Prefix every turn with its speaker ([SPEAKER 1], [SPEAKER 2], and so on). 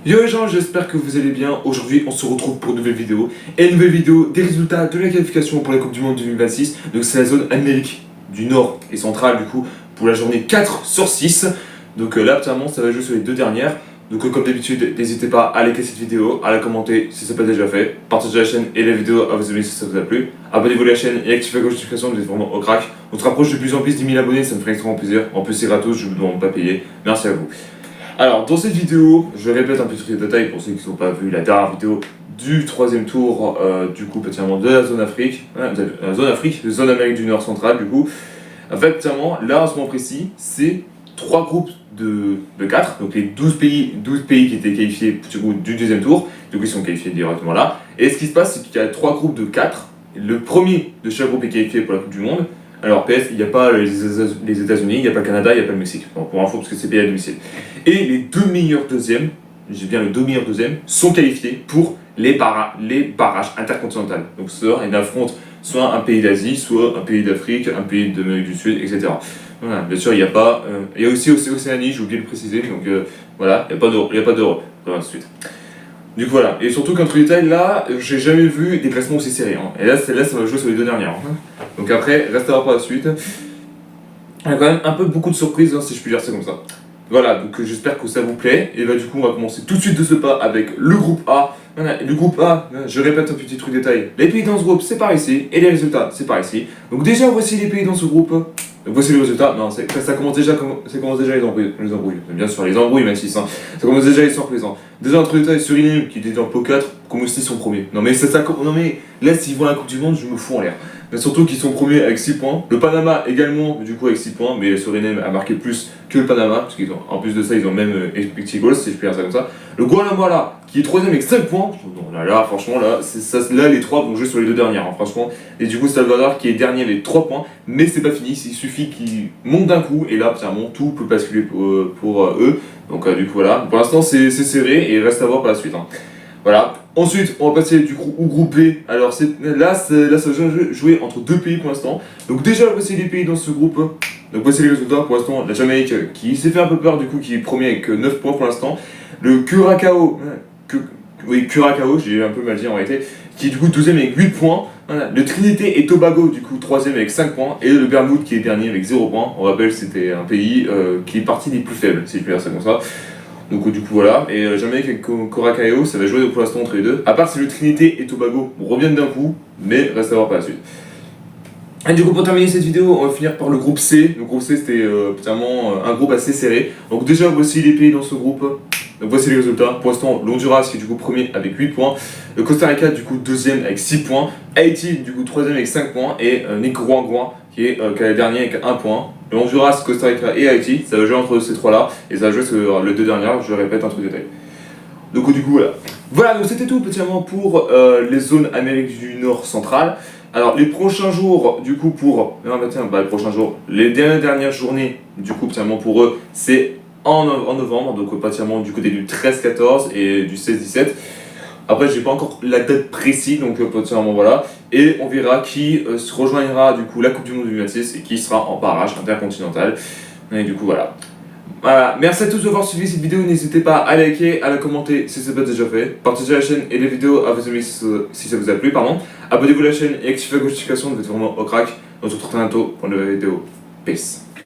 [SPEAKER 1] Yo les gens, j'espère que vous allez bien. Aujourd'hui, on se retrouve pour une nouvelle vidéo. Et une nouvelle vidéo des résultats de la qualification pour la Coupe du Monde 2026. Donc c'est la zone Amérique du Nord et centrale du coup pour la journée 4 sur 6. Donc là, actuellement, ça va jouer sur les deux dernières. Donc comme d'habitude, n'hésitez pas à liker cette vidéo, à la commenter si ce n'est pas déjà fait. Partagez la chaîne et la vidéo à vos amis si ça vous a plu. Abonnez-vous à la chaîne et activez la notification, vous êtes vraiment au crack. On se rapproche de plus en plus de 10 000 abonnés, ça me ferait extrêmement plaisir. En plus c'est gratos, je ne vous demande pas payer. Merci à vous. Alors dans cette vidéo, je répète un peu tous les détails pour ceux qui n'ont pas vu la dernière vidéo du troisième tour du coup particulièrement de la zone Afrique, zone Amérique du Nord centrale du coup. En fait, particulièrement, là en ce moment précis, c'est 3 groupes de 4, donc les 12 pays qui étaient qualifiés du deuxième tour, du coup ils sont qualifiés directement là. Et ce qui se passe, c'est qu'il y a 3 groupes de 4, le premier de chaque groupe est qualifié pour la Coupe du Monde. Alors PS, il n'y a pas les États-Unis, il n'y a pas le Canada, il n'y a pas le Mexique, bon, pour info parce que c'est pays à domicile. Et les deux meilleurs deuxièmes, j'ai bien les deux meilleurs deuxièmes, sont qualifiés pour les barrages intercontinentaux. Donc soit ils affrontent soit un pays d'Asie, soit un pays d'Afrique, un pays d'Amérique du Sud, etc. Voilà, bien sûr, il n'y a pas. Il y a aussi Océanie, j'ai oublié de le préciser, donc voilà, il n'y a pas d'Europe. Voilà, tout de suite. Du coup, voilà. Et surtout qu'entre les tailles, là, j'ai jamais vu des classements aussi serrés. Hein. Et là, celle-là, ça va jouer sur les deux dernières. Hein. Donc après, restez à voir pour la suite. Il y a quand même un peu beaucoup de surprises, hein, si je puis dire ça comme ça. Voilà, donc j'espère que ça vous plaît. Et bah du coup, on va commencer tout de suite de ce pas avec le groupe A. Voilà, le groupe A, je répète un petit truc détail. Les pays dans ce groupe, c'est par ici. Et les résultats, c'est par ici. Donc déjà, voici les pays dans ce groupe. Donc voici les résultats. Non, ça commence déjà les embrouilles. Bien sûr, les embrouilles, même si ça commence déjà les surprises. Hein. Déjà, entre les tailles, Suriname, qui était dans le pot 4, comme aussi son premier. Non mais non mais là, s'ils vont à la Coupe du Monde, je me fous en l'air. Mais surtout qu'ils sont premiers avec 6 points. Le Panama également, du coup, avec 6 points. Mais Suriname a marqué plus que le Panama. Parce qu'en plus de ça, ils ont même expected goals, si je peux dire ça comme ça. Le Guatemala, qui est 3ème avec 5 points. Non, là, franchement, là, les 3 vont jouer sur les deux dernières, hein, franchement. Et du coup, Salvador, qui est dernier avec 3 points. Mais c'est pas fini. Il suffit qu'ils montent d'un coup. Et là, clairement, tout peut basculer pour eux. Donc, du coup, voilà. Pour l'instant, c'est serré. Et reste à voir par la suite. Hein. Voilà. Ensuite, on va passer du coup au groupe B. Alors là, ça va jouer entre deux pays pour l'instant. Donc déjà, voici les pays dans ce groupe. Donc voici les résultats pour l'instant. La Jamaïque qui s'est fait un peu peur du coup, qui est premier avec 9 points pour l'instant. Le Curaçao, j'ai un peu mal dit en réalité, qui est du coup 12ème avec 8 points. Voilà. Le Trinité et Tobago du coup 3ème avec 5 points. Et le Bermude qui est dernier avec 0 points. On rappelle, c'était un pays qui est parti des plus faibles, si je peux dire ça comme ça. Donc du coup voilà, et Jamaïque avec Curaçao, ça va jouer pour l'instant entre les deux. À part si le Trinité et Tobago reviennent d'un coup, mais reste à voir par la suite. Et du coup pour terminer cette vidéo, on va finir par le groupe C. Le groupe C c'était vraiment un groupe assez serré. Donc déjà voici les pays dans ce groupe. Donc voici les résultats. Pour l'instant, l'Honduras qui est du coup premier avec 8 points. Le Costa Rica du coup 2ème avec 6 points. Haïti du coup 3ème avec 5 points. Et Nicaragua qui est le dernier avec 1 point. Le Honduras, Costa Rica et Haïti, ça va jouer entre ces trois-là. Et ça va jouer sur les deux dernières, je répète un truc détail. Donc du coup voilà. Voilà, donc c'était tout petitement pour les zones Amérique du Nord centrale. Alors les prochains jours, du coup les prochains jours, les dernières journées, du coup petitement pour eux, c'est en novembre, donc particulièrement du côté du 13-14 et du 16-17. Après, j'ai pas encore la date précise, donc potentiellement voilà. Et on verra qui se rejoindra du coup la Coupe du Monde 2026 et qui sera en barrage intercontinental. Et du coup voilà. Voilà. Merci à tous d'avoir suivi cette vidéo. N'hésitez pas à liker, à la commenter si ce n'est pas déjà fait. Partagez la chaîne et les vidéos à vos amis si ça vous a plu, pardon. Abonnez-vous à la chaîne et activez la notification, vous êtes vraiment au crack. On se retrouve très bientôt pour une nouvelle vidéo. Peace.